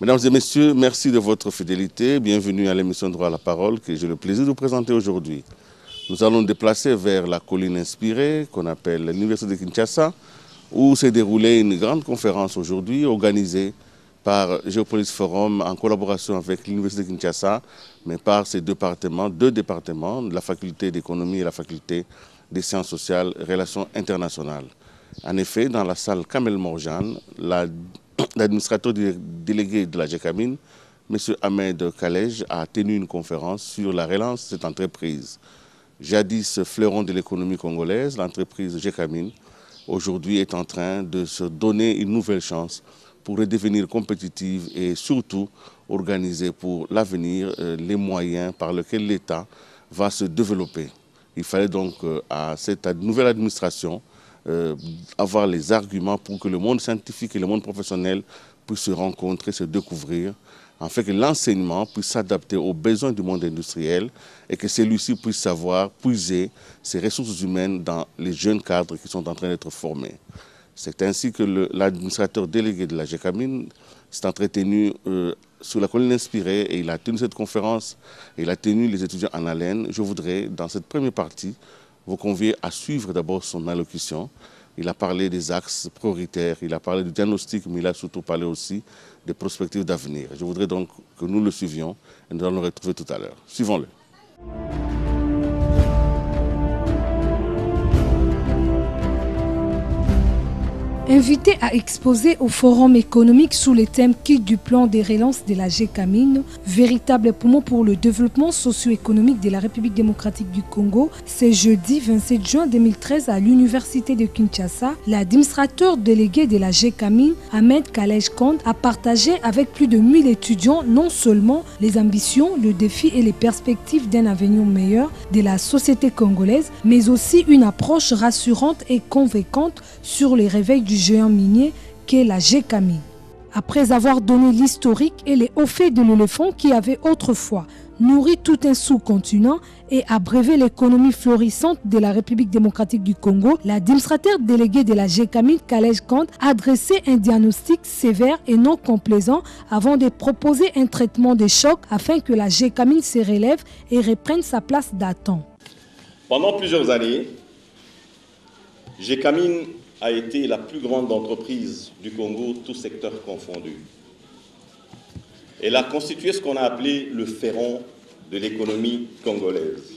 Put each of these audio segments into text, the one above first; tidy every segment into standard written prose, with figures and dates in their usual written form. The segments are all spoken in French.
Mesdames et messieurs, merci de votre fidélité. Bienvenue à l'émission Droit à la parole que j'ai le plaisir de vous présenter aujourd'hui. Nous allons nous déplacer vers la colline inspirée qu'on appelle l'Université de Kinshasa, où s'est déroulée une grande conférence aujourd'hui organisée par Géopolis Forum en collaboration avec l'Université de Kinshasa, mais par ces deux départements, la faculté d'économie et la faculté des sciences sociales et relations internationales. En effet, dans la salle Kamel Morjan, l'administrateur délégué de la GECAMIN, M. Ahmed Kalej, a tenu une conférence sur la relance de cette entreprise. Jadis fleuron de l'économie congolaise, l'entreprise GECAMIN, aujourd'hui est en train de se donner une nouvelle chance pour redevenir compétitive et surtout organiser pour l'avenir les moyens par lesquels l'État va se développer. Il fallait donc à cette nouvelle administration avoir les arguments pour que le monde scientifique et le monde professionnel puissent se rencontrer, se découvrir, afin que l'enseignement puisse s'adapter aux besoins du monde industriel et que celui-ci puisse savoir puiser ses ressources humaines dans les jeunes cadres qui sont en train d'être formés. C'est ainsi que l'administrateur délégué de la GECAMIN s'est entretenu sur la colline inspirée et il a tenu cette conférence et il a tenu les étudiants en haleine. Je voudrais, dans cette première partie, vous convier à suivre d'abord son allocution. Il a parlé des axes prioritaires, il a parlé du diagnostic, mais il a surtout parlé aussi des perspectives d'avenir. Je voudrais donc que nous le suivions et nous allons le retrouver tout à l'heure. Suivons-le. Invité à exposer au Forum économique sous le thème « Kit du plan de relance de la GECAMIN, véritable poumon pour le développement socio-économique de la République démocratique du Congo », c'est jeudi 27 juin 2013 à l'Université de Kinshasa, l'administrateur délégué de la GECAMIN, Ahmed Kalej Kond, a partagé avec plus de 1000 étudiants non seulement les ambitions, le défi et les perspectives d'un avenir meilleur de la société congolaise, mais aussi une approche rassurante et convaincante sur les réveils du géant minier qu'est la GECAMIN. Après avoir donné l'historique et les hauts faits de l'éléphant qui avait autrefois nourri tout un sous-continent et abrévé l'économie florissante de la République démocratique du Congo, l'administrateur délégué de la GECAMIN, Kalej Kond, a dressé un diagnostic sévère et non complaisant avant de proposer un traitement de choc afin que la GECAMIN se relève et reprenne sa place d'antan. Pendant plusieurs années, GECAMIN a été la plus grande entreprise du Congo, tous secteurs confondus. Elle a constitué ce qu'on a appelé le ferron de l'économie congolaise.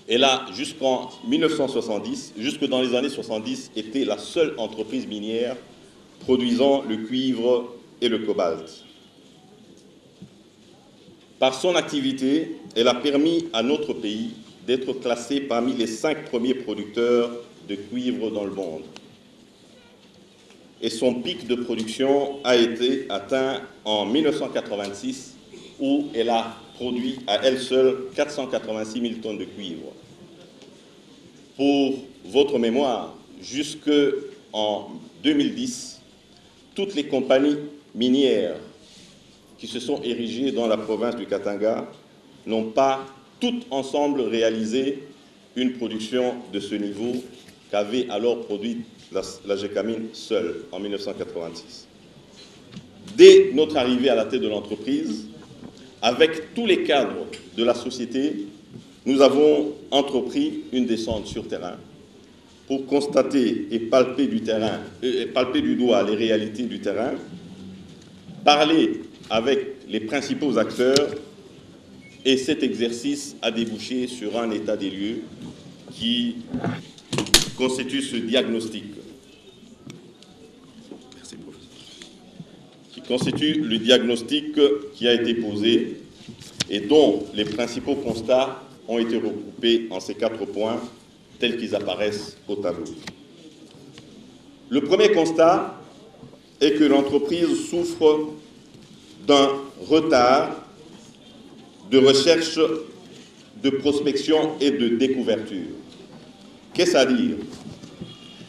Elle a, jusqu'en 1970, jusque dans les années 70, été la seule entreprise minière produisant le cuivre et le cobalt. Par son activité, elle a permis à notre pays d'être classé parmi les 5 premiers producteurs de cuivre dans le monde. Et son pic de production a été atteint en 1986 où elle a produit à elle seule 486 000 tonnes de cuivre. Pour votre mémoire, jusqu'en 2010, toutes les compagnies minières qui se sont érigées dans la province du Katanga n'ont pas toutes ensemble réalisé une production de ce niveau qu'avait alors produit la GECAMIN seule en 1986. Dès notre arrivée à la tête de l'entreprise, avec tous les cadres de la société, nous avons entrepris une descente sur terrain pour constater et palper du doigt les réalités du terrain, parler avec les principaux acteurs, et cet exercice a débouché sur un état des lieux qui constitue ce diagnostic. Merci, professeur. Qui constitue le diagnostic qui a été posé et dont les principaux constats ont été regroupés en ces 4 points tels qu'ils apparaissent au tableau. Le premier constat est que l'entreprise souffre d'un retard de recherche, de prospection et de découverture. Qu'est-ce à dire?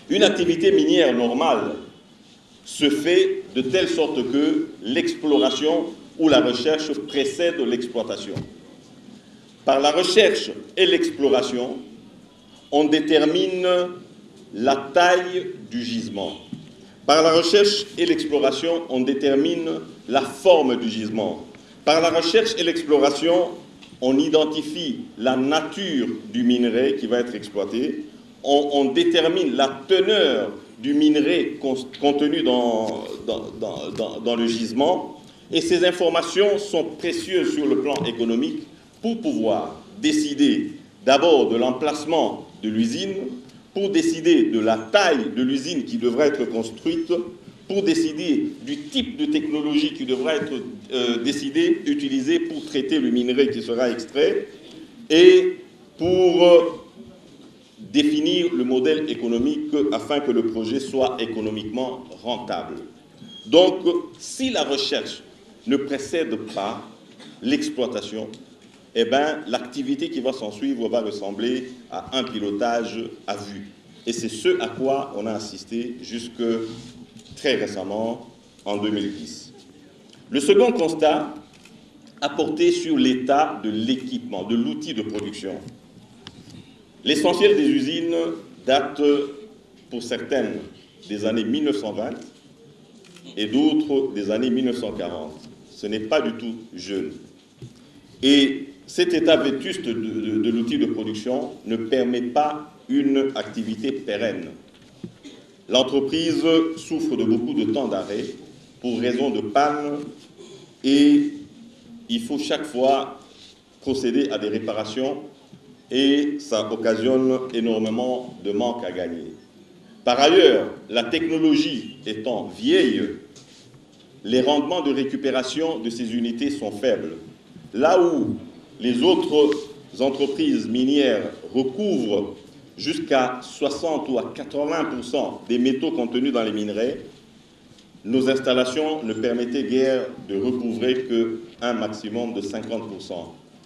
Une activité minière normale se fait de telle sorte que l'exploration ou la recherche précède l'exploitation. Par la recherche et l'exploration, on détermine la taille du gisement. Par la recherche et l'exploration, on détermine la forme du gisement. Par la recherche et l'exploration, on identifie la nature du minerai qui va être exploité. On détermine la teneur du minerai contenu dans le gisement. Et ces informations sont précieuses sur le plan économique pour pouvoir décider d'abord de l'emplacement de l'usine, pour décider de la taille de l'usine qui devra être construite, pour décider du type de technologie qui devra être utilisée pour traiter le minerai qui sera extrait, et pour définir le modèle économique afin que le projet soit économiquement rentable. Donc, si la recherche ne précède pas l'exploitation, eh bien, l'activité qui va s'en suivre va ressembler à un pilotage à vue. Et c'est ce à quoi on a assisté jusque très récemment, en 2010. Le second constat a porté sur l'état de l'équipement, de l'outil de production. L'essentiel des usines date, pour certaines, des années 1920 et d'autres des années 1940. Ce n'est pas du tout jeune. Et cet état vétuste de l'outil de production ne permet pas une activité pérenne. L'entreprise souffre de beaucoup de temps d'arrêt pour raison de panne et il faut chaque fois procéder à des réparations et ça occasionne énormément de manque à gagner. Par ailleurs, la technologie étant vieille, les rendements de récupération de ces unités sont faibles. Là où les autres entreprises minières recouvrent jusqu'à 60 ou à 80% des métaux contenus dans les minerais, nos installations ne permettaient guère de recouvrer qu'un maximum de 50%.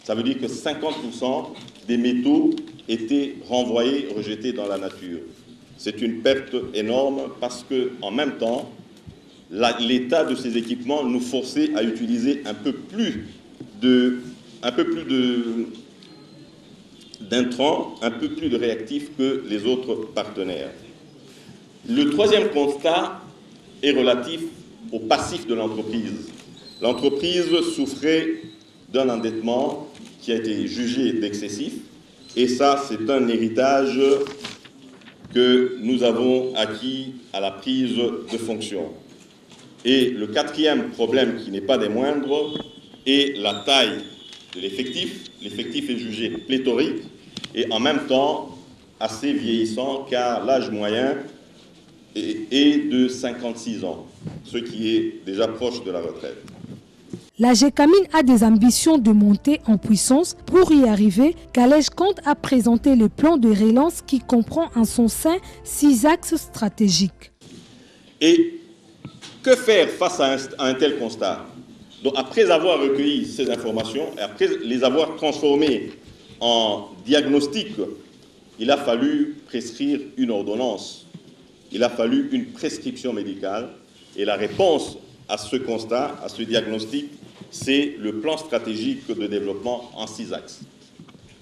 Ça veut dire que 50% des métaux étaient renvoyés, rejetés dans la nature. C'est une perte énorme parce qu'en même temps, l'état de ces équipements nous forçait à utiliser un peu plus d'intrants, un peu plus de réactifs que les autres partenaires. Le troisième constat est relatif au passif de l'entreprise. L'entreprise souffrait d'un endettement qui a été jugé d'excessif, et ça, c'est un héritage que nous avons acquis à la prise de fonction. Et le quatrième problème, qui n'est pas des moindres, est la taille de l'effectif. L'effectif est jugé pléthorique et en même temps assez vieillissant, car l'âge moyen est de 56 ans, ce qui est déjà proche de la retraite. La Gécamine a des ambitions de monter en puissance. Pour y arriver, Calèche compte à présenter le plan de relance qui comprend en son sein 6 axes stratégiques. Et que faire face à un tel constat? Donc, après avoir recueilli ces informations, et après les avoir transformées en diagnostic, il a fallu prescrire une ordonnance. Il a fallu une prescription médicale. Et la réponse à ce constat, à ce diagnostic, c'est le plan stratégique de développement en 6 axes.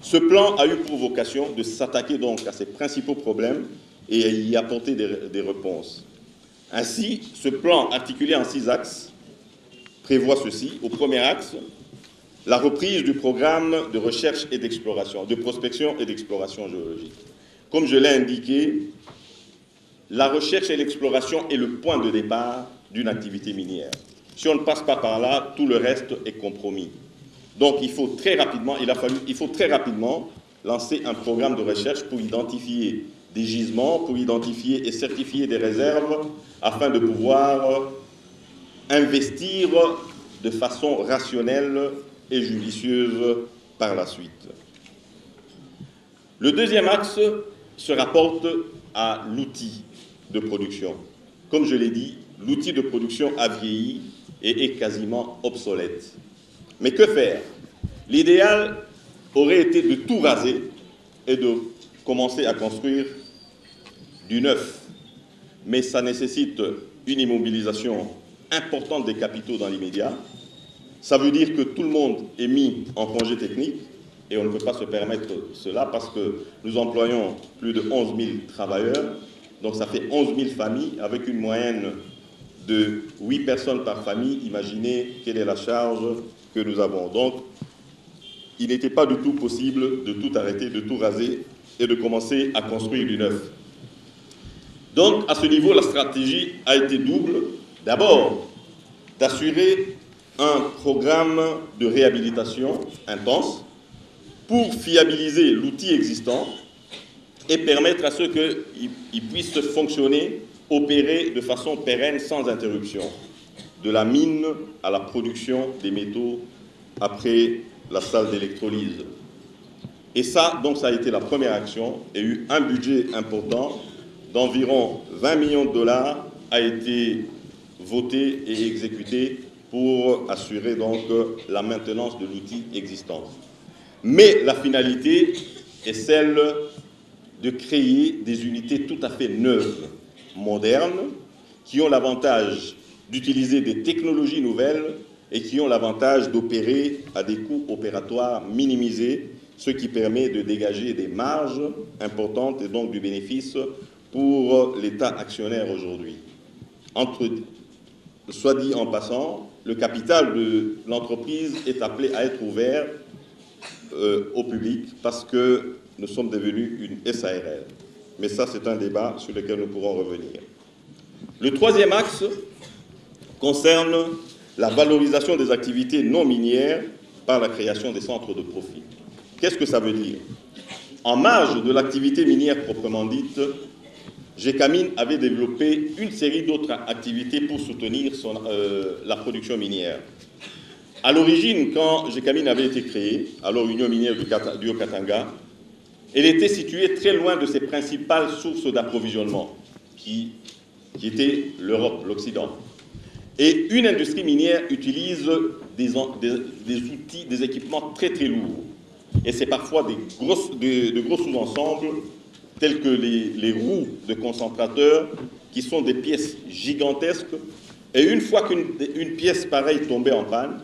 Ce plan a eu pour vocation de s'attaquer donc à ces principaux problèmes et y apporter des réponses. Ainsi, ce plan articulé en 6 axes prévoit ceci. Au premier axe, la reprise du programme de recherche et d'exploration, de prospection et d'exploration géologique. Comme je l'ai indiqué, la recherche et l'exploration est le point de départ d'une activité minière. Si on ne passe pas par là, tout le reste est compromis. Donc il faut très rapidement lancer un programme de recherche pour identifier des gisements, pour identifier et certifier des réserves, afin de pouvoir investir de façon rationnelle et judicieuse par la suite. Le deuxième axe se rapporte à l'outil de production. Comme je l'ai dit, l'outil de production a vieilli et est quasiment obsolète. Mais que faire? L'idéal aurait été de tout raser et de commencer à construire du neuf. Mais ça nécessite une immobilisation importante des capitaux dans l'immédiat. Ça veut dire que tout le monde est mis en congé technique et on ne peut pas se permettre cela parce que nous employons plus de 11 000 travailleurs Donc ça fait 11 000 familles avec une moyenne de 8 personnes par famille. Imaginez quelle est la charge que nous avons. Donc il n'était pas du tout possible de tout arrêter, de tout raser et de commencer à construire du neuf. Donc à ce niveau, la stratégie a été double. D'abord, d'assurer un programme de réhabilitation intense pour fiabiliser l'outil existant et permettre à ceux qu'ils puissent fonctionner, opérer de façon pérenne sans interruption, de la mine à la production des métaux après la salle d'électrolyse. Et ça, donc, ça a été la première action, et eu un budget important d'environ 20 millions de dollars a été voté et exécuté pour assurer donc la maintenance de l'outil existant. Mais la finalité est celle de créer des unités tout à fait neuves, modernes, qui ont l'avantage d'utiliser des technologies nouvelles et qui ont l'avantage d'opérer à des coûts opératoires minimisés, ce qui permet de dégager des marges importantes et donc du bénéfice pour l'État actionnaire aujourd'hui. Soit dit en passant, le capital de l'entreprise est appelé à être ouvert au public parce que nous sommes devenus une SARL. Mais ça, c'est un débat sur lequel nous pourrons revenir. Le troisième axe concerne la valorisation des activités non minières par la création des centres de profit. Qu'est-ce que ça veut dire? En marge de l'activité minière proprement dite, Gécamines avait développé une série d'autres activités pour soutenir la production minière. À l'origine, quand Gécamines avait été créée, alors Union minière du Haut-Katanga, elle était située très loin de ses principales sources d'approvisionnement, qui étaient l'Europe, l'Occident. Et une industrie minière utilise des outils, des équipements très très lourds. Et c'est parfois de gros sous-ensembles tels que les roues de concentrateurs, qui sont des pièces gigantesques. Et une fois qu'une pièce pareille tombait en panne,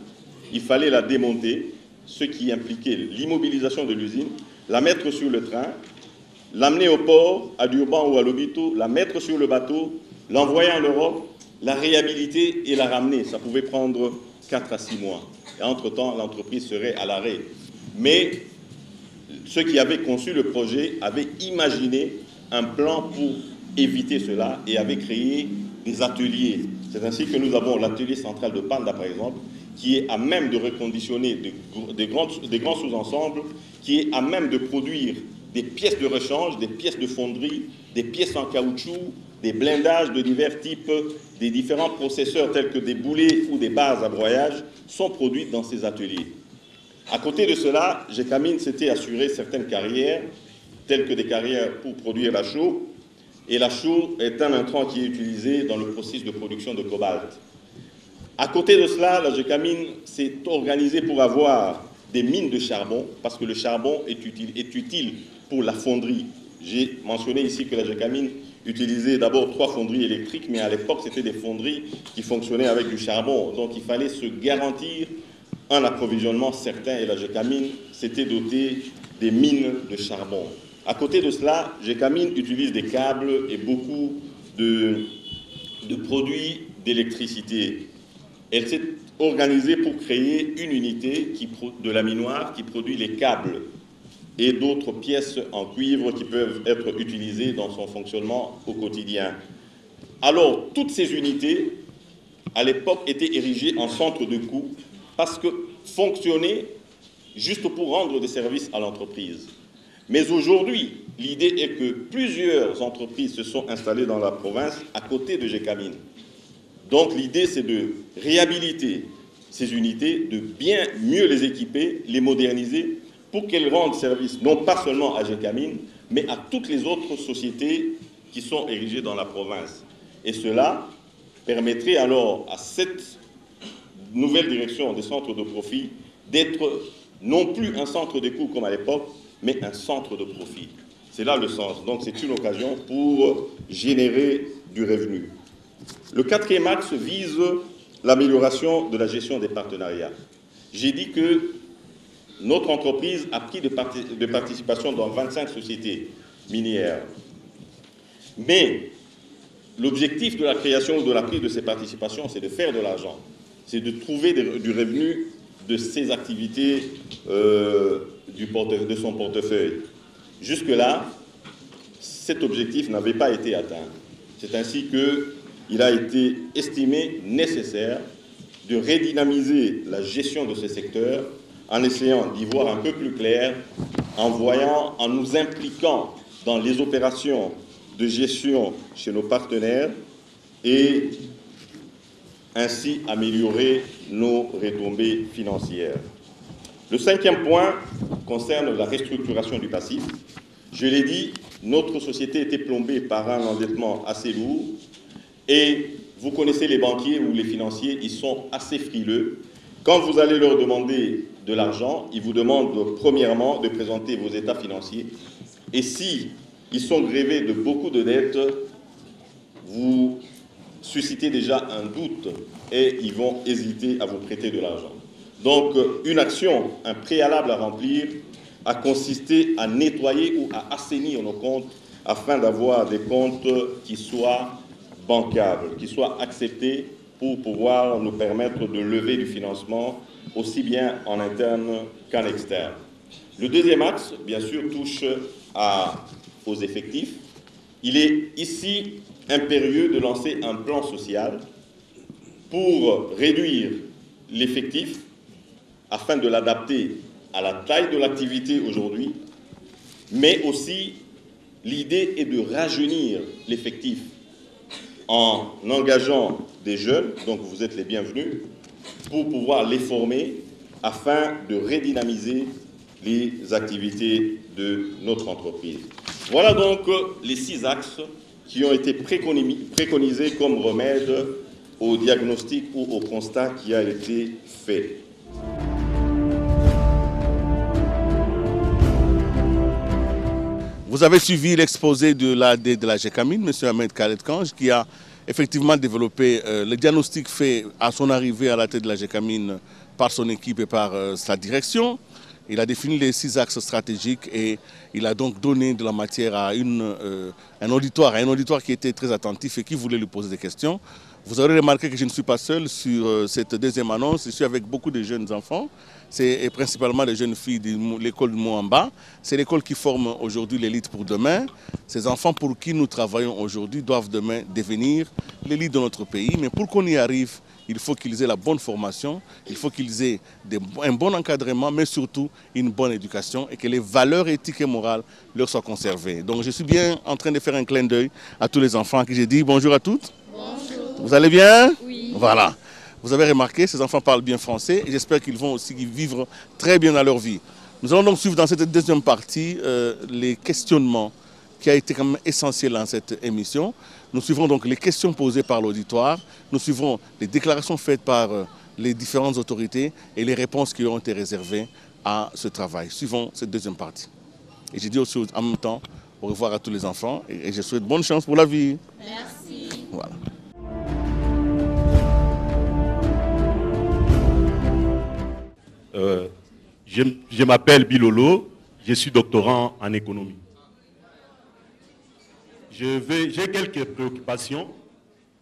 il fallait la démonter, ce qui impliquait l'immobilisation de l'usine, la mettre sur le train, l'amener au port, à Durban ou à Lobito, la mettre sur le bateau, l'envoyer en Europe, la réhabiliter et la ramener. Ça pouvait prendre 4 à 6 mois. Et entre-temps, l'entreprise serait à l'arrêt. Mais ceux qui avaient conçu le projet avaient imaginé un plan pour éviter cela et avaient créé des ateliers. C'est ainsi que nous avons l'atelier central de Panda, par exemple, qui est à même de reconditionner des grands sous-ensembles, qui est à même de produire des pièces de rechange, des pièces de fonderie, des pièces en caoutchouc, des blindages de divers types, des différents processeurs tels que des boulets ou des bases à broyage sont produits dans ces ateliers. À côté de cela, Gécamines s'était assuré certaines carrières, telles que des carrières pour produire la chaux. Et la chaux est un intrant qui est utilisé dans le processus de production de cobalt. À côté de cela, la Gécamines s'est organisée pour avoir des mines de charbon, parce que le charbon est utile pour la fonderie. J'ai mentionné ici que la Gécamines utilisait d'abord 3 fonderies électriques, mais à l'époque, c'était des fonderies qui fonctionnaient avec du charbon. Donc il fallait se garantir un approvisionnement certain, et la Gécamines s'était dotée des mines de charbon. À côté de cela, Gécamines utilise des câbles et beaucoup de produits d'électricité. Elle s'est organisée pour créer une unité de la minoire qui produit les câbles et d'autres pièces en cuivre qui peuvent être utilisées dans son fonctionnement au quotidien. Alors, toutes ces unités, à l'époque, étaient érigées en centre de coût parce que fonctionnaient juste pour rendre des services à l'entreprise. Mais aujourd'hui, l'idée est que plusieurs entreprises se sont installées dans la province à côté de Gécamines. Donc l'idée, c'est de réhabiliter ces unités, de bien mieux les équiper, les moderniser, pour qu'elles rendent service non pas seulement à Gécamines, mais à toutes les autres sociétés qui sont érigées dans la province. Et cela permettrait alors à cette nouvelle direction des centres de profit d'être non plus un centre de coûts comme à l'époque, mais un centre de profit. C'est là le sens. Donc c'est une occasion pour générer du revenu. Le 4e axe vise l'amélioration de la gestion des partenariats. J'ai dit que notre entreprise a pris de participation dans 25 sociétés minières. Mais l'objectif de la création ou de la prise de ces participations, c'est de faire de l'argent. C'est de trouver du revenu de ses activités, de son portefeuille. Jusque-là, cet objectif n'avait pas été atteint. C'est ainsi qu'il a été estimé nécessaire de redynamiser la gestion de ce secteur en essayant d'y voir un peu plus clair, en nous impliquant dans les opérations de gestion chez nos partenaires et ainsi améliorer nos retombées financières. Le 5e point concerne la restructuration du passif. Je l'ai dit, notre société était plombée par un endettement assez lourd et vous connaissez les banquiers ou les financiers, ils sont assez frileux. Quand vous allez leur demander de l'argent, ils vous demandent premièrement de présenter vos états financiers. Et si ils sont grevés de beaucoup de dettes, vous suscitez déjà un doute et ils vont hésiter à vous prêter de l'argent. Donc, une action, un préalable à remplir, a consisté à nettoyer ou à assainir nos comptes afin d'avoir des comptes qui soient bancables, qui soient acceptés pour pouvoir nous permettre de lever du financement aussi bien en interne qu'en externe. Le deuxième axe, bien sûr, touche aux effectifs. Il est ici impérieux de lancer un plan social pour réduire l'effectif afin de l'adapter à la taille de l'activité aujourd'hui, mais aussi l'idée est de rajeunir l'effectif en engageant des jeunes, donc vous êtes les bienvenus, pour pouvoir les former afin de redynamiser les activités de notre entreprise. Voilà donc les 6 axes qui ont été préconisés comme remède au diagnostic ou au constat qui a été fait. Vous avez suivi l'exposé de l'AD de la GECAMIN, M. Ahmed Khaled Kanj, qui a effectivement développé le diagnostic fait à son arrivée à la tête de la GECAMIN par son équipe et par sa direction. Il a défini les 6 axes stratégiques et il a donc donné de la matière à un auditoire qui était très attentif et qui voulait lui poser des questions. Vous aurez remarqué que je ne suis pas seul sur cette deuxième annonce, je suis avec beaucoup de jeunes enfants. C'est principalement des jeunes filles de l'école de Moamba. C'est l'école qui forme aujourd'hui l'élite pour demain. Ces enfants pour qui nous travaillons aujourd'hui doivent demain devenir l'élite de notre pays. Mais pour qu'on y arrive, il faut qu'ils aient la bonne formation, il faut qu'ils aient un bon encadrement, mais surtout une bonne éducation et que les valeurs éthiques et morales leur soient conservées. Donc je suis bien en train de faire un clin d'œil à tous les enfants à qui j'ai dit bonjour à toutes. Bonjour. Vous allez bien? Oui. Voilà. Vous avez remarqué, ces enfants parlent bien français et j'espère qu'ils vont aussi vivre très bien dans leur vie. Nous allons donc suivre dans cette deuxième partie les questionnements qui a été quand même essentiel dans cette émission. Nous suivrons donc les questions posées par l'auditoire, nous suivrons les déclarations faites par les différentes autorités et les réponses qui ont été réservées à ce travail. Suivons cette deuxième partie. Et j'ai dit aussi en même temps au revoir à tous les enfants et je souhaite bonne chance pour la vie. Merci. Voilà. Je m'appelle Bilolo, je suis doctorant en économie. J'ai quelques préoccupations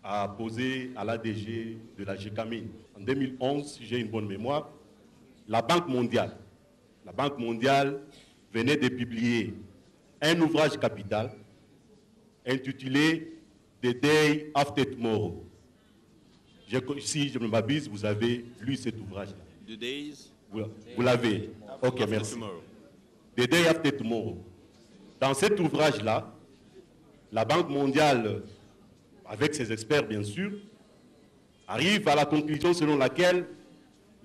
à poser à l'ADG de la GECAMIN. En 2011, si j'ai une bonne mémoire, la Banque mondiale venait de publier un ouvrage capital intitulé « The Day After Tomorrow ». Si je ne m'abuse, vous avez lu cet ouvrage-là. The Days. Vous l'avez. Ok, merci. The Day After Tomorrow. Dans cet ouvrage-là, la Banque mondiale, avec ses experts bien sûr, arrive à la conclusion selon laquelle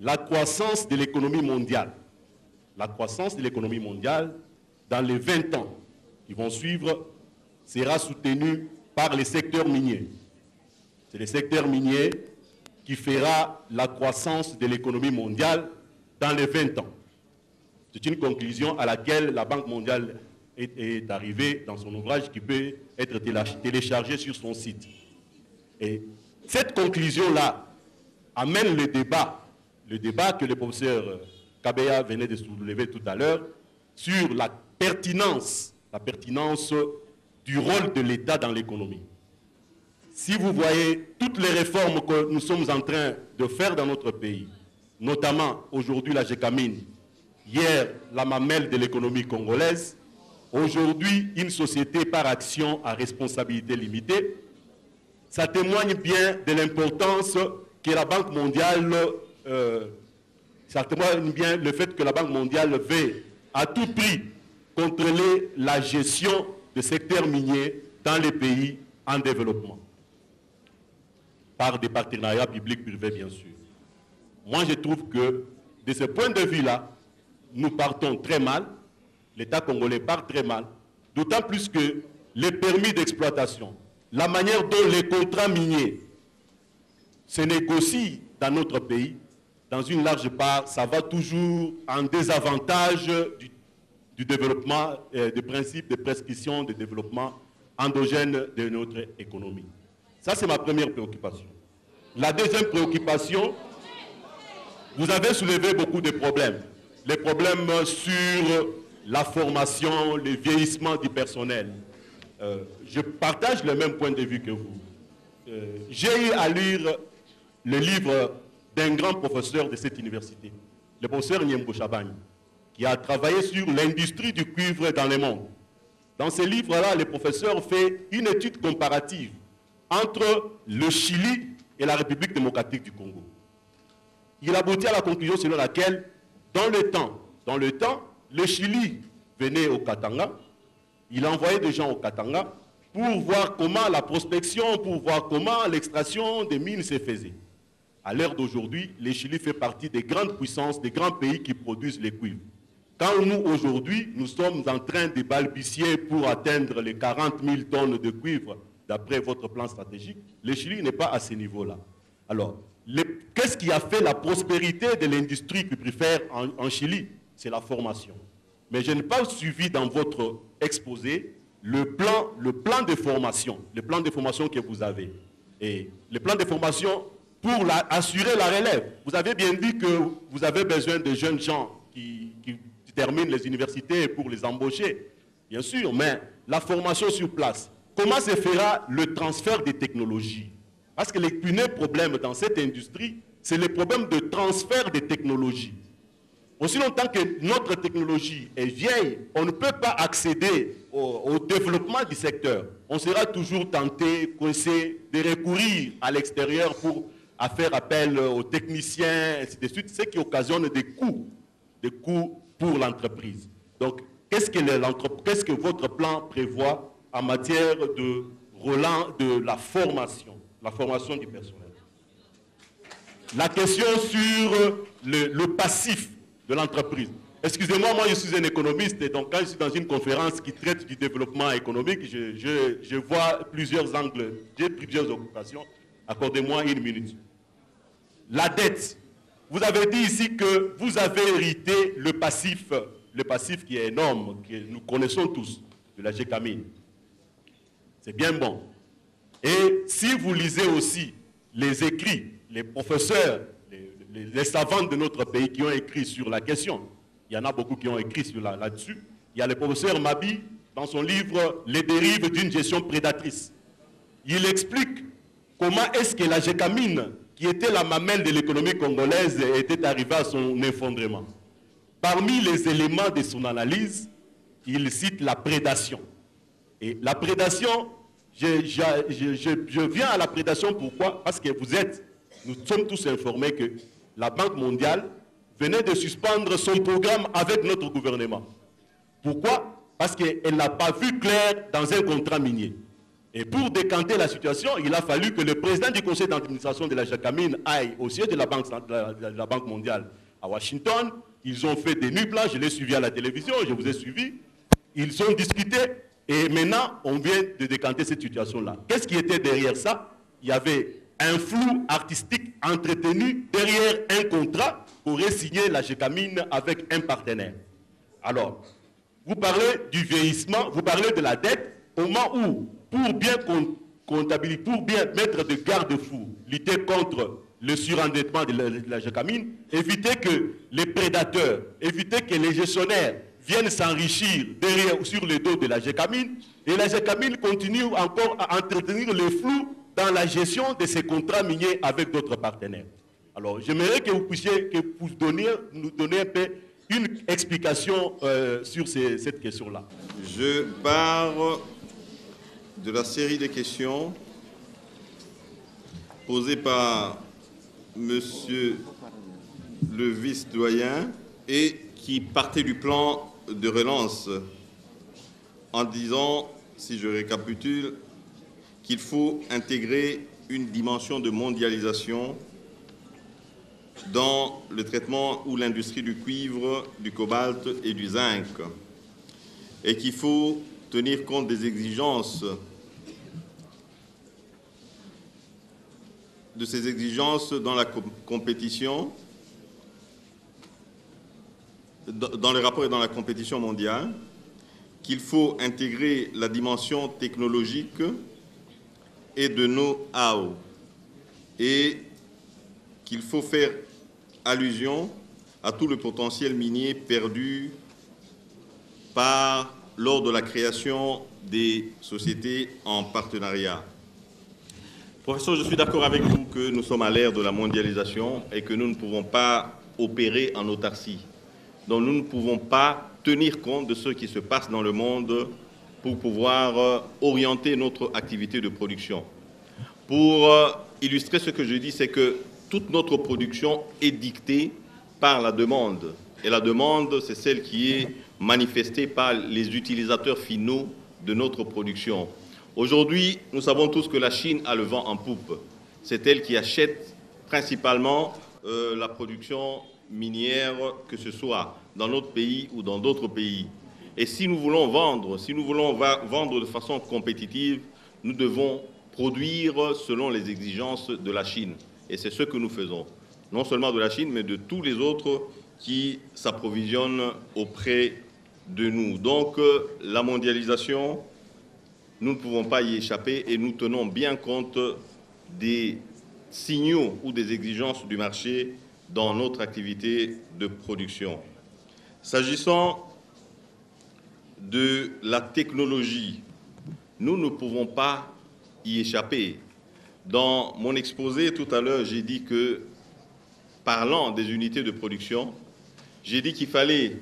la croissance de l'économie mondiale dans les 20 ans qui vont suivre sera soutenue par les secteurs miniers. C'est le secteur minier qui fera la croissance de l'économie mondiale dans les 20 ans. C'est une conclusion à laquelle la Banque mondiale est arrivée dans son ouvrage qui peut être téléchargé sur son site. Et cette conclusion-là amène le débat que le professeur Kabeya venait de soulever tout à l'heure sur la pertinence du rôle de l'État dans l'économie. Si vous voyez toutes les réformes que nous sommes en train de faire dans notre pays, notamment aujourd'hui la GECAMIN, hier la mamelle de l'économie congolaise, aujourd'hui une société par action à responsabilité limitée, ça témoigne bien de l'importance que la Banque mondiale, ça témoigne bien le fait que la Banque mondiale veut à tout prix contrôler la gestion des secteurs miniers dans les pays en développement, par des partenariats publics-privés bien sûr. Moi je trouve que de ce point de vue-là, nous partons très mal, l'État congolais part très mal, d'autant plus que les permis d'exploitation, la manière dont les contrats miniers se négocient dans notre pays, dans une large part, ça va toujours en désavantage du développement, des principes de prescription de développement endogène de notre économie. Ça, c'est ma première préoccupation. La deuxième préoccupation, vous avez soulevé beaucoup de problèmes. Les problèmes sur la formation, le vieillissement du personnel. Je partage le même point de vue que vous. J'ai eu à lire le livre d'un grand professeur de cette université, le professeur Nyembo Chabagne, qui a travaillé sur l'industrie du cuivre dans le monde. Dans ce livre-là, le professeur fait une étude comparative entre le Chili et la République démocratique du Congo. Il aboutit à la conclusion selon laquelle, dans le temps, le Chili venait au Katanga, il envoyait des gens au Katanga pour voir comment la prospection, pour voir comment l'extraction des mines se faisait. À l'heure d'aujourd'hui, le Chili fait partie des grandes puissances, des grands pays qui produisent les cuivres. Quand nous, aujourd'hui, nous sommes en train de balbutier pour atteindre les 40 000 tonnes de cuivre, d'après votre plan stratégique, le Chili n'est pas à ce niveau-là. Alors, qu'est-ce qui a fait la prospérité de l'industrie cuivrifère en Chili? C'est la formation. Mais je n'ai pas suivi dans votre exposé le plan de formation que vous avez. Et le plan de formation pour assurer la relève. Vous avez bien dit que vous avez besoin de jeunes gens qui terminent les universités pour les embaucher. Bien sûr, mais la formation sur place, comment se fera le transfert des technologies? Parce que le premier problème dans cette industrie, c'est le problème de transfert des technologies. Aussi longtemps que notre technologie est vieille, on ne peut pas accéder au développement du secteur. On sera toujours tenté, coincé, de recourir à l'extérieur pour faire appel aux techniciens, ainsi de suite, ce qui occasionne des coûts pour l'entreprise. Donc, qu'est-ce que votre plan prévoit en matière de la formation du personnel? La question sur le passif de l'entreprise. Excusez-moi, moi je suis un économiste et donc quand je suis dans une conférence qui traite du développement économique, je vois plusieurs angles, j'ai plusieurs occupations. Accordez-moi une minute. La dette. Vous avez dit ici que vous avez hérité le passif qui est énorme, que nous connaissons tous, de la GECAMIN. C'est bien bon. Et si vous lisez aussi les écrits, les professeurs, les savants de notre pays qui ont écrit sur la question, il y en a beaucoup qui ont écrit là-dessus. Il y a le professeur Mabi, dans son livre « Les dérives d'une gestion prédatrice ». Il explique comment est-ce que la GECAMIN, qui était la mamelle de l'économie congolaise, était arrivée à son effondrement. Parmi les éléments de son analyse, il cite la prédation. Et la prédation, je viens à la prédation, pourquoi? Parce que nous sommes tous informés que la Banque mondiale venait de suspendre son programme avec notre gouvernement. Pourquoi? Parce qu'elle n'a pas vu clair dans un contrat minier. Et pour décanter la situation, il a fallu que le président du conseil d'administration de la GECAMIN aille au siège de la Banque mondiale à Washington. Ils ont fait des nuits blanches, je l'ai suivi à la télévision, je vous ai suivi. Ils ont discuté et maintenant on vient de décanter cette situation-là. Qu'est-ce qui était derrière ça? Il y avait un flou artistique entretenu derrière un contrat qu'aurait signé la GECAMIN avec un partenaire. Alors, vous parlez du vieillissement, vous parlez de la dette, au moment où, pour bien comptabiliser, pour bien mettre de garde-fous, lutter contre le surendettement de la GECAMIN, éviter que les prédateurs, éviter que les gestionnaires viennent s'enrichir derrière, sur le dos de la GECAMIN, Et la GECAMIN continue encore à entretenir le flou dans la gestion de ces contrats miniers avec d'autres partenaires. Alors, j'aimerais que vous puissiez nous donner un peu une explication sur cette question-là. Je pars de la série de questions posées par Monsieur le vice-doyen et qui partait du plan de relance en disant, si je récapitule, qu'il faut intégrer une dimension de mondialisation dans le traitement ou l'industrie du cuivre, du cobalt et du zinc, et qu'il faut tenir compte des exigences, de ces exigences dans la compétition, dans le rapport et dans la compétition mondiale, qu'il faut intégrer la dimension technologique et de know-how, et qu'il faut faire allusion à tout le potentiel minier perdu lors de la création des sociétés en partenariat. Professeur, je suis d'accord avec vous que nous sommes à l'ère de la mondialisation et que nous ne pouvons pas opérer en autarcie. Donc nous ne pouvons pas tenir compte de ce qui se passe dans le monde pour pouvoir orienter notre activité de production. Pour illustrer ce que je dis, c'est que toute notre production est dictée par la demande. Et la demande, c'est celle qui est manifestée par les utilisateurs finaux de notre production. Aujourd'hui, nous savons tous que la Chine a le vent en poupe. C'est elle qui achète principalement la production minière, que ce soit dans notre pays ou dans d'autres pays. Et si nous voulons vendre, vendre de façon compétitive, nous devons produire selon les exigences de la Chine. Et c'est ce que nous faisons. Non seulement de la Chine, mais de tous les autres qui s'approvisionnent auprès de nous. Donc, la mondialisation, nous ne pouvons pas y échapper et nous tenons bien compte des signaux ou des exigences du marché dans notre activité de production. S'agissant de la technologie, nous ne pouvons pas y échapper. Dans mon exposé tout à l'heure, j'ai dit que, parlant des unités de production, j'ai dit qu'il fallait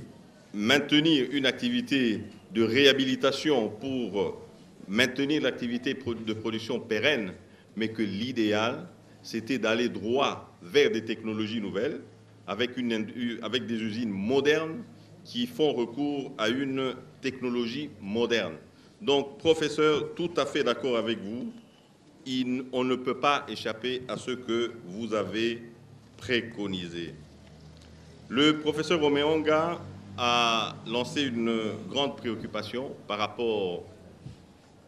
maintenir une activité de réhabilitation pour maintenir l'activité de production pérenne, mais que l'idéal, c'était d'aller droit vers des technologies nouvelles, avec des usines modernes qui font recours à une technologie moderne. Donc, professeur, tout à fait d'accord avec vous, on ne peut pas échapper à ce que vous avez préconisé. Le professeur Omeonga a lancé une grande préoccupation par rapport.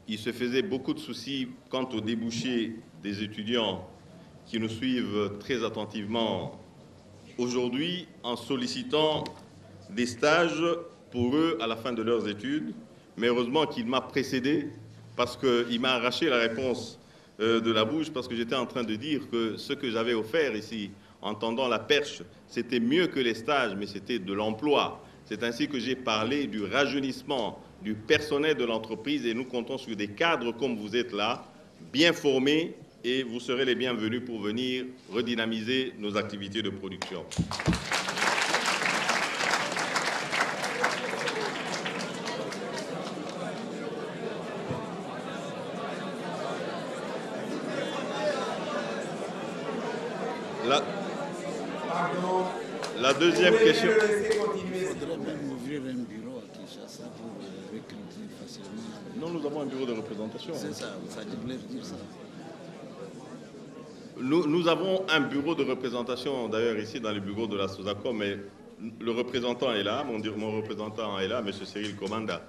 Il se faisait beaucoup de soucis quant aux débouchés des étudiants qui nous suivent très attentivement aujourd'hui en sollicitant des stages pour eux à la fin de leurs études. Mais heureusement qu'il m'a précédé parce qu'il m'a arraché la réponse de la bouche parce que j'étais en train de dire que ce que j'avais offert ici, en tendant la perche, c'était mieux que les stages, mais c'était de l'emploi. C'est ainsi que j'ai parlé du rajeunissement du personnel de l'entreprise et nous comptons sur des cadres comme vous êtes là, bien formés, et vous serez les bienvenus pour venir redynamiser nos activités de production. La deuxième question. Il faudrait même ouvrir un bureau à Kinshasa pour recruter facilement. Non, nous avons un bureau de représentation. C'est ça, vous allez dire ça. Nous avons un bureau de représentation, d'ailleurs, ici, dans le bureau de la SOSACOM, mais le représentant est là, mon représentant est là, M. Cyril Komanda.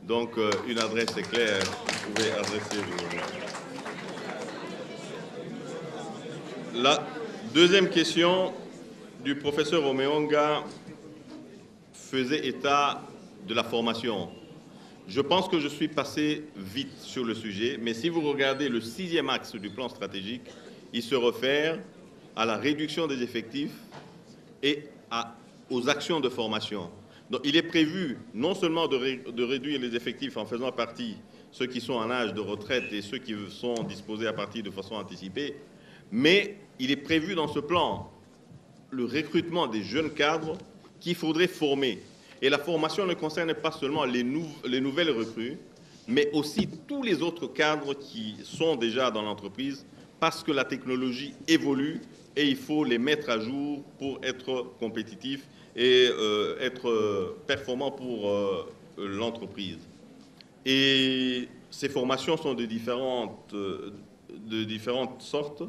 Donc, une adresse est claire, vous pouvez adresser. La deuxième question du professeur Omeonga faisait état de la formation. Je pense que je suis passé vite sur le sujet, mais si vous regardez le 6e axe du plan stratégique, il se réfère à la réduction des effectifs et aux actions de formation. Donc, il est prévu non seulement de réduire les effectifs en faisant partie ceux qui sont en âge de retraite et ceux qui sont disposés à partir de façon anticipée. Mais il est prévu dans ce plan le recrutement des jeunes cadres qu'il faudrait former. Et la formation ne concerne pas seulement les nouvelles recrues, mais aussi tous les autres cadres qui sont déjà dans l'entreprise, parce que la technologie évolue et il faut les mettre à jour pour être compétitifs et être performants pour l'entreprise. Et ces formations sont de différentes sortes.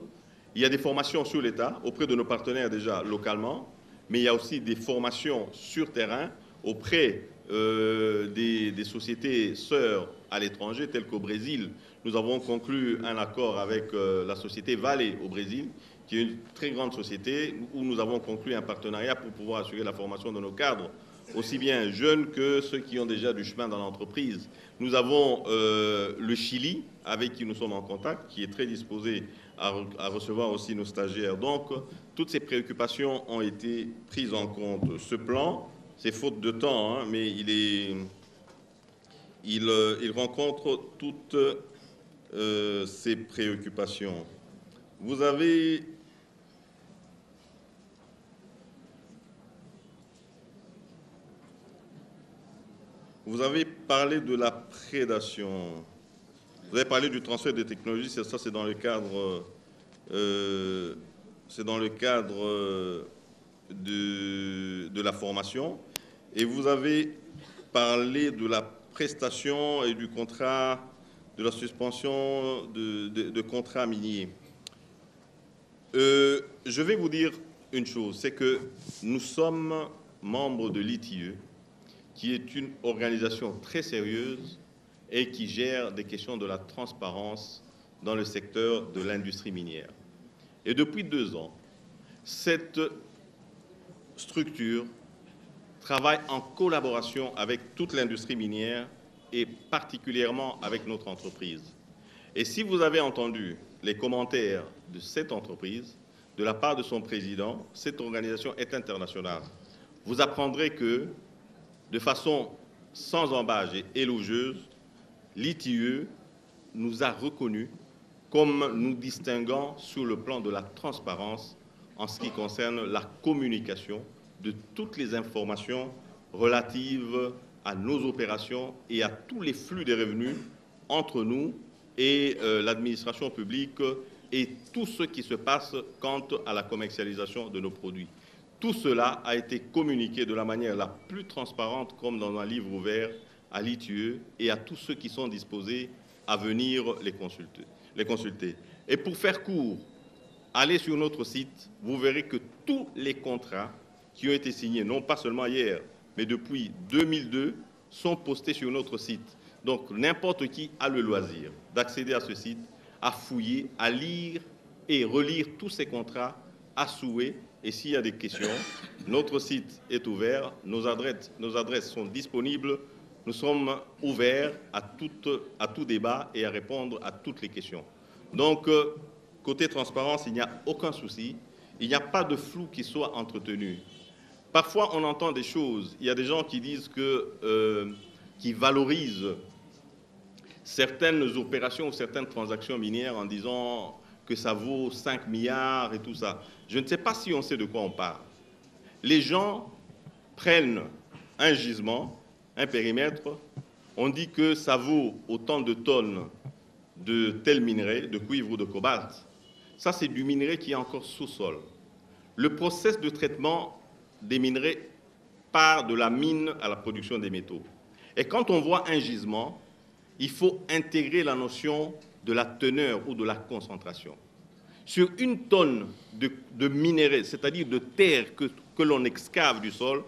Il y a des formations sur l'État, auprès de nos partenaires déjà localement, mais il y a aussi des formations sur terrain auprès des sociétés sœurs à l'étranger, telles qu'au Brésil. Nous avons conclu un accord avec la société Vale au Brésil, qui est une très grande société, où nous avons conclu un partenariat pour pouvoir assurer la formation de nos cadres, aussi bien jeunes que ceux qui ont déjà du chemin dans l'entreprise. Nous avons le Chili, avec qui nous sommes en contact, qui est très disposé à recevoir aussi nos stagiaires. Donc, toutes ces préoccupations ont été prises en compte. Ce plan, c'est faute de temps, hein, mais il rencontre toutes ces préoccupations. Vous avez parlé de la prédation. Vous avez parlé du transfert de technologies, ça c'est dans le cadre, de la formation. Et vous avez parlé de la prestation et du contrat, de la suspension de contrats miniers. Je vais vous dire une chose, c'est que nous sommes membres de l'ITIE, qui est une organisation très sérieuse et qui gère des questions de la transparence dans le secteur de l'industrie minière. Et depuis 2 ans, cette structure travaille en collaboration avec toute l'industrie minière et particulièrement avec notre entreprise. Et si vous avez entendu les commentaires de cette entreprise, de la part de son président, cette organisation est internationale. Vous apprendrez que, de façon sans embâche et élogieuse, l'ITIE nous a reconnus comme nous distinguant sur le plan de la transparence en ce qui concerne la communication de toutes les informations relatives à nos opérations et à tous les flux des revenus entre nous et l'administration publique et tout ce qui se passe quant à la commercialisation de nos produits. Tout cela a été communiqué de la manière la plus transparente, comme dans un livre ouvert, à l'ITIE et à tous ceux qui sont disposés à venir les consulter. Et pour faire court, allez sur notre site, vous verrez que tous les contrats qui ont été signés, non pas seulement hier, mais depuis 2002, sont postés sur notre site. Donc n'importe qui a le loisir d'accéder à ce site, à fouiller, à lire et relire tous ces contrats à souhait. Et s'il y a des questions, notre site est ouvert, nos adresses sont disponibles, nous sommes ouverts à tout débat et à répondre à toutes les questions. Donc, côté transparence, il n'y a aucun souci, il n'y a pas de flou qui soit entretenu. Parfois, on entend des choses, il y a des gens qui disent qui valorisent certaines opérations ou certaines transactions minières en disant que ça vaut 5 milliards et tout ça. Je ne sais pas si on sait de quoi on parle. Les gens prennent un gisement, un périmètre, on dit que ça vaut autant de tonnes de tel minerai, de cuivre ou de cobalt. Ça, c'est du minerai qui est encore sous-sol. Le process de traitement des minerais part de la mine à la production des métaux. Et quand on voit un gisement, il faut intégrer la notion de la teneur ou de la concentration. Sur une tonne de minerai, c'est-à-dire de terre que l'on excave du sol,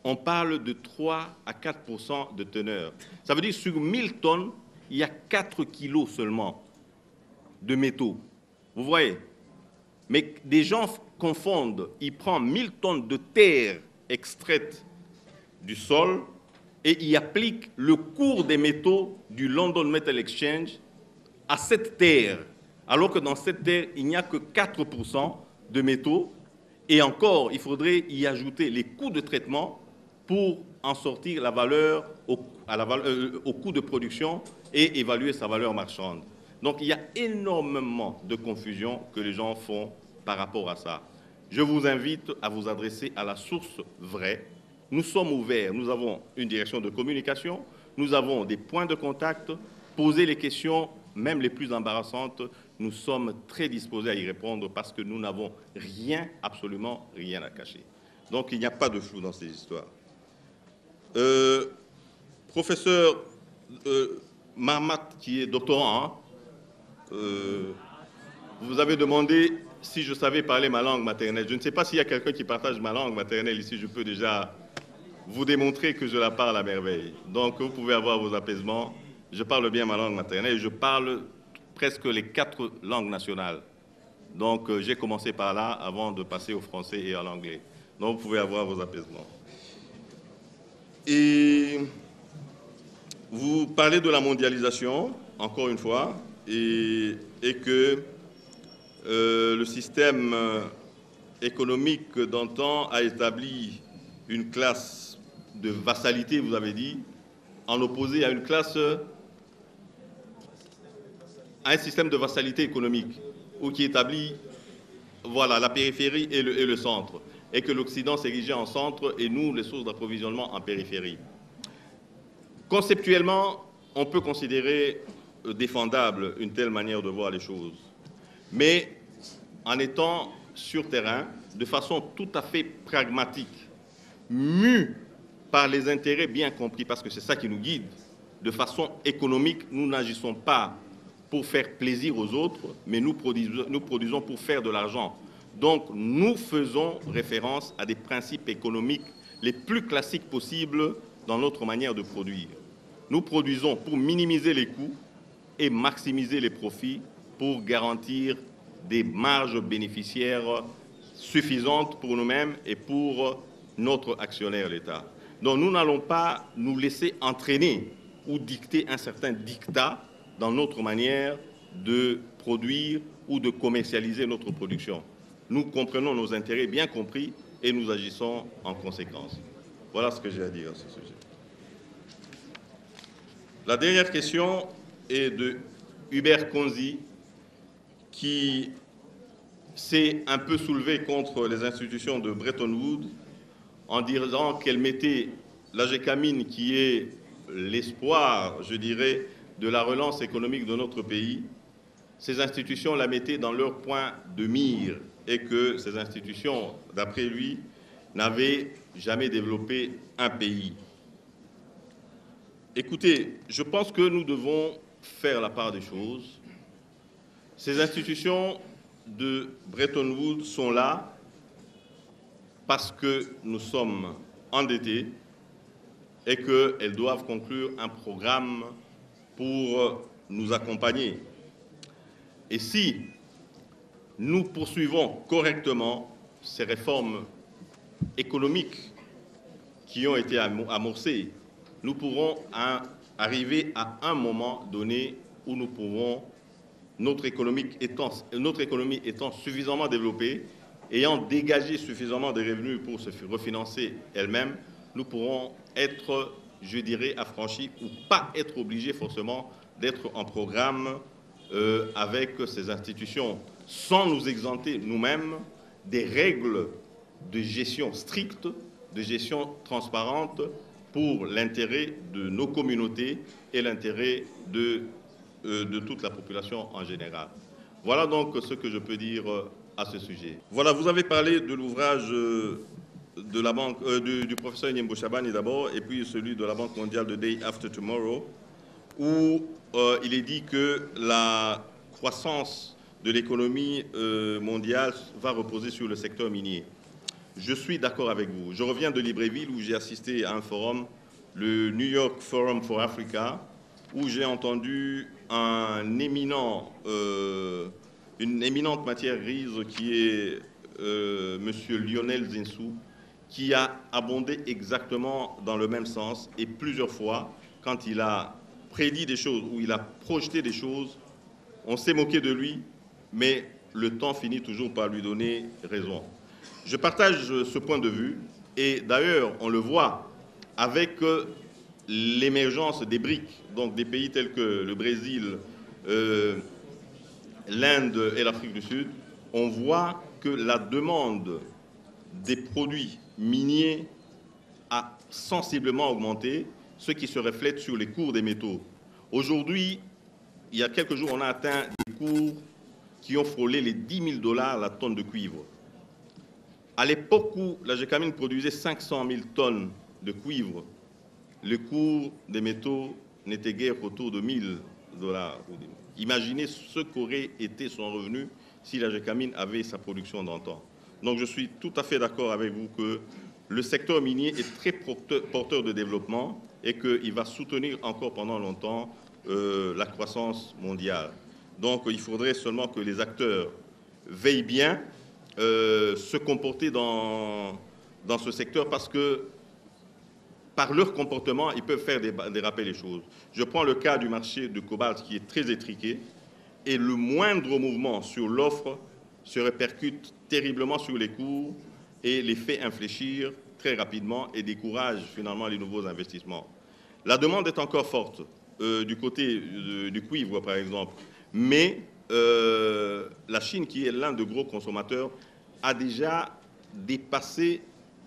on parle de 3 à 4% de teneur. Ça veut dire que sur 1000 tonnes, il y a 4 kilos seulement de métaux. Vous voyez? Mais des gens confondent. Ils prennent 1000 tonnes de terre extraite du sol et ils appliquent le cours des métaux du London Metal Exchange à cette terre, alors que dans cette terre, il n'y a que 4% de métaux. Et encore, il faudrait y ajouter les coûts de traitement pour en sortir la valeur au coût de production et évaluer sa valeur marchande. Donc il y a énormément de confusion que les gens font par rapport à ça. Je vous invite à vous adresser à la source vraie. Nous sommes ouverts, nous avons une direction de communication, nous avons des points de contact, poser les questions, même les plus embarrassantes, nous sommes très disposés à y répondre parce que nous n'avons rien, absolument rien à cacher. Donc il n'y a pas de flou dans ces histoires. Professeur Marmat, qui est doctorant, vous avez demandé si je savais parler ma langue maternelle. Je ne sais pas s'il y a quelqu'un qui partage ma langue maternelle ici. Je peux déjà vous démontrer que je la parle à merveille. Donc, vous pouvez avoir vos apaisements. Je parle bien ma langue maternelle et je parle presque les 4 langues nationales. Donc, j'ai commencé par là avant de passer au français et à l'anglais. Donc, vous pouvez avoir vos apaisements. Et vous parlez de la mondialisation, encore une fois, et que le système économique d'antan a établi une classe de vassalité, vous avez dit, en opposé à une classe, à un système de vassalité économique, ou qui établit, voilà, la périphérie et le centre, et que l'Occident s'érigeait en centre et nous, les sources d'approvisionnement, en périphérie. Conceptuellement, on peut considérer défendable une telle manière de voir les choses. Mais en étant sur terrain, de façon tout à fait pragmatique, mu par les intérêts bien compris, parce que c'est ça qui nous guide, de façon économique, nous n'agissons pas pour faire plaisir aux autres, mais nous produisons pour faire de l'argent. Donc, nous faisons référence à des principes économiques les plus classiques possibles dans notre manière de produire. Nous produisons pour minimiser les coûts et maximiser les profits pour garantir des marges bénéficiaires suffisantes pour nous-mêmes et pour notre actionnaire, l'État. Donc nous n'allons pas nous laisser entraîner ou dicter un certain dictat dans notre manière de produire ou de commercialiser notre production. Nous comprenons nos intérêts bien compris et nous agissons en conséquence. Voilà ce que j'ai à dire à ce sujet. La dernière question est de Hubert Konzi, qui s'est un peu soulevé contre les institutions de Bretton Woods en disant qu'elle mettait la GECAMINE, qui est l'espoir, je dirais, de la relance économique de notre pays, ces institutions la mettaient dans leur point de mire et que ces institutions, d'après lui, n'avaient jamais développé un pays. Écoutez, je pense que nous devons faire la part des choses. Ces institutions de Bretton Woods sont là parce que nous sommes endettés et qu'elles doivent conclure un programme pour nous accompagner. Et si nous poursuivons correctement ces réformes économiques qui ont été amorcées, nous pourrons arriver à un moment donné où nous pourrons, notre économie étant suffisamment développée, ayant dégagé suffisamment de revenus pour se refinancer elle-même, nous pourrons être, je dirais, affranchis ou pas être obligés forcément d'être en programme avec ces institutions, sans nous exempter nous-mêmes des règles de gestion strictes, de gestion transparente pour l'intérêt de nos communautés et l'intérêt de toute la population en général. Voilà donc ce que je peux dire à ce sujet. Voilà, vous avez parlé de l'ouvrage de la banque, du professeur Nyembo Shabani d'abord, et puis celui de la Banque mondiale de Day After Tomorrow, où il est dit que la croissance de l'économie mondiale va reposer sur le secteur minier. Je suis d'accord avec vous. Je reviens de Libreville où j'ai assisté à un forum, le New York Forum for Africa, où j'ai entendu une éminente matière grise qui est M. Lionel Zinsou, qui a abondé exactement dans le même sens et plusieurs fois, quand il a prédit des choses ou il a projeté des choses, on s'est moqué de lui, mais le temps finit toujours par lui donner raison. Je partage ce point de vue et d'ailleurs, on le voit avec l'émergence des BRIC, donc des pays tels que le Brésil, l'Inde et l'Afrique du Sud, on voit que la demande des produits miniers a sensiblement augmenté, ce qui se reflète sur les cours des métaux. Aujourd'hui, il y a quelques jours, on a atteint des cours qui ont frôlé les 10 000 $ la tonne de cuivre. À l'époque où la Gécamine produisait 500 000 tonnes de cuivre, le cours des métaux n'était guère qu'autour de 1 000 $. Imaginez ce qu'aurait été son revenu si la Gécamine avait sa production d'antan. Donc je suis tout à fait d'accord avec vous que le secteur minier est très porteur de développement et qu'il va soutenir encore pendant longtemps la croissance mondiale. Donc il faudrait seulement que les acteurs veillent bien se comporter dans ce secteur parce que par leur comportement, ils peuvent faire déraper les choses. Je prends le cas du marché de cobalt qui est très étriqué et le moindre mouvement sur l'offre se répercute terriblement sur les cours et les fait infléchir très rapidement et décourage finalement les nouveaux investissements. La demande est encore forte du côté du cuivre, par exemple, mais la Chine, qui est l'un des gros consommateurs, a déjà dépassé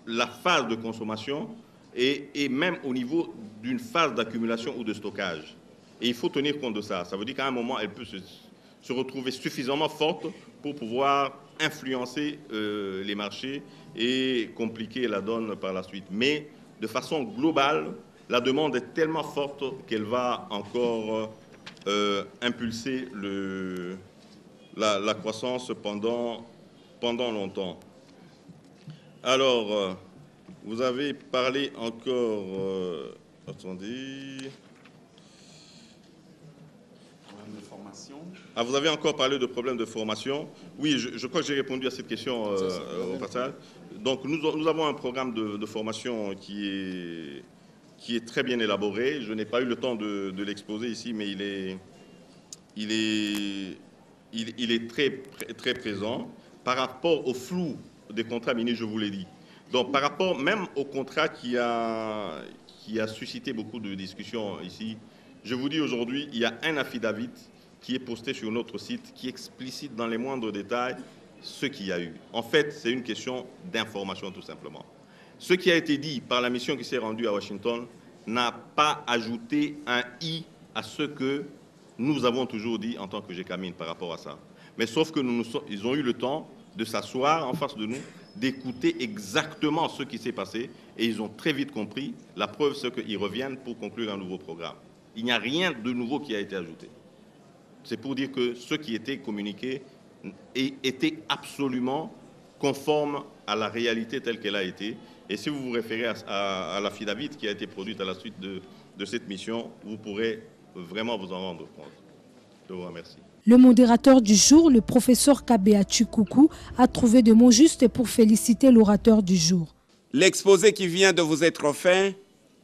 la phase de consommation et même au niveau d'une phase d'accumulation ou de stockage. Et il faut tenir compte de ça. Ça veut dire qu'à un moment, elle peut se retrouver suffisamment forte pour pouvoir influencer les marchés et compliquer la donne par la suite. Mais de façon globale, la demande est tellement forte qu'elle va encore impulser la croissance pendant longtemps. Alors, vous avez parlé encore... attendez... Ah, vous avez encore parlé de problèmes de formation. Oui, je crois que j'ai répondu à cette question au passage. Donc, nous avons un programme de formation qui est très bien élaboré. Je n'ai pas eu le temps de l'exposer ici, mais il est très, très présent. Par rapport au flou des contrats miniers, je vous l'ai dit. Donc, par rapport même au contrat qui a suscité beaucoup de discussions ici, je vous dis aujourd'hui, il y a un affidavit qui est posté sur notre site, qui explicite dans les moindres détails ce qu'il y a eu. En fait, c'est une question d'information, tout simplement. Ce qui a été dit par la mission qui s'est rendue à Washington n'a pas ajouté un « i » à ce que nous avons toujours dit en tant que Gécamine par rapport à ça. Mais sauf que ils ont eu le temps de s'asseoir en face de nous, d'écouter exactement ce qui s'est passé, et ils ont très vite compris. La preuve, c'est qu'ils reviennent pour conclure un nouveau programme. Il n'y a rien de nouveau qui a été ajouté. C'est pour dire que ce qui était communiqué était absolument conforme à la réalité telle qu'elle a été. Et si vous vous référez à l'affidavit qui a été produite à la suite de cette mission, vous pourrez vraiment vous en rendre compte. Je vous remercie. Le modérateur du jour, le professeur Kabea Chikuku, a trouvé des mots justes pour féliciter l'orateur du jour. L'exposé qui vient de vous être offert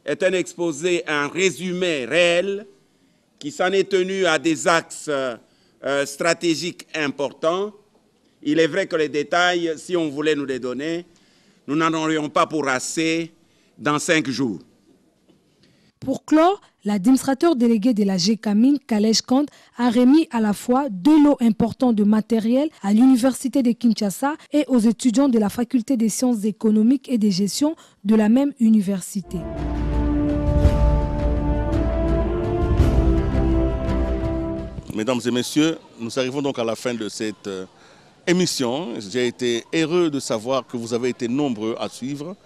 est un exposé, un résumé réel qui s'en est tenu à des axes stratégiques importants. Il est vrai que les détails, si on voulait nous les donner, nous n'en aurions pas pour assez dans 5 jours. Pour clore, l'administrateur délégué de la Gécamine, Kalej Kand, a remis à la fois 2 lots importants de matériel à l'Université de Kinshasa et aux étudiants de la Faculté des sciences économiques et de gestion de la même université. Mesdames et messieurs, nous arrivons donc à la fin de cette émission. J'ai été heureux de savoir que vous avez été nombreux à suivre.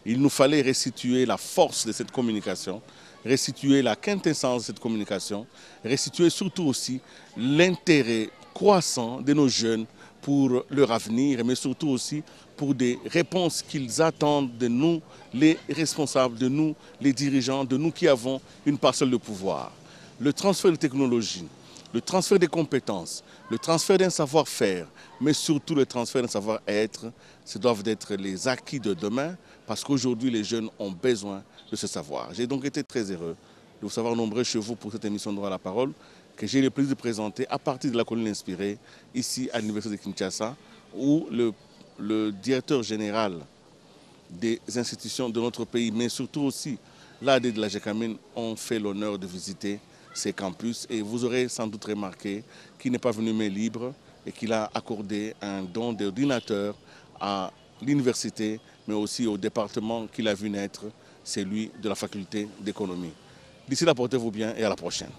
Il nous fallait restituer la force de cette communication, restituer la quintessence de cette communication, restituer surtout aussi l'intérêt croissant de nos jeunes pour leur avenir, mais surtout aussi pour des réponses qu'ils attendent de nous, les responsables, de nous, les dirigeants, de nous qui avons une parcelle de pouvoir. Le transfert de technologie, le transfert des compétences, le transfert d'un savoir-faire, mais surtout le transfert d'un savoir-être, ce doivent être les acquis de demain, parce qu'aujourd'hui, les jeunes ont besoin de ce savoir. J'ai donc été très heureux de vous savoir nombreux chez vous pour cette émission de Droit à la parole, que j'ai le plaisir de présenter à partir de la colline inspirée, ici à l'Université de Kinshasa, où le directeur général des institutions de notre pays, mais surtout aussi l'AD de la GECAMIN ont fait l'honneur de visiter ces campus et vous aurez sans doute remarqué qu'il n'est pas venu main libre et qu'il a accordé un don d'ordinateur à l'université, mais aussi au département qu'il a vu naître, celui de la faculté d'économie. D'ici là, portez-vous bien et à la prochaine.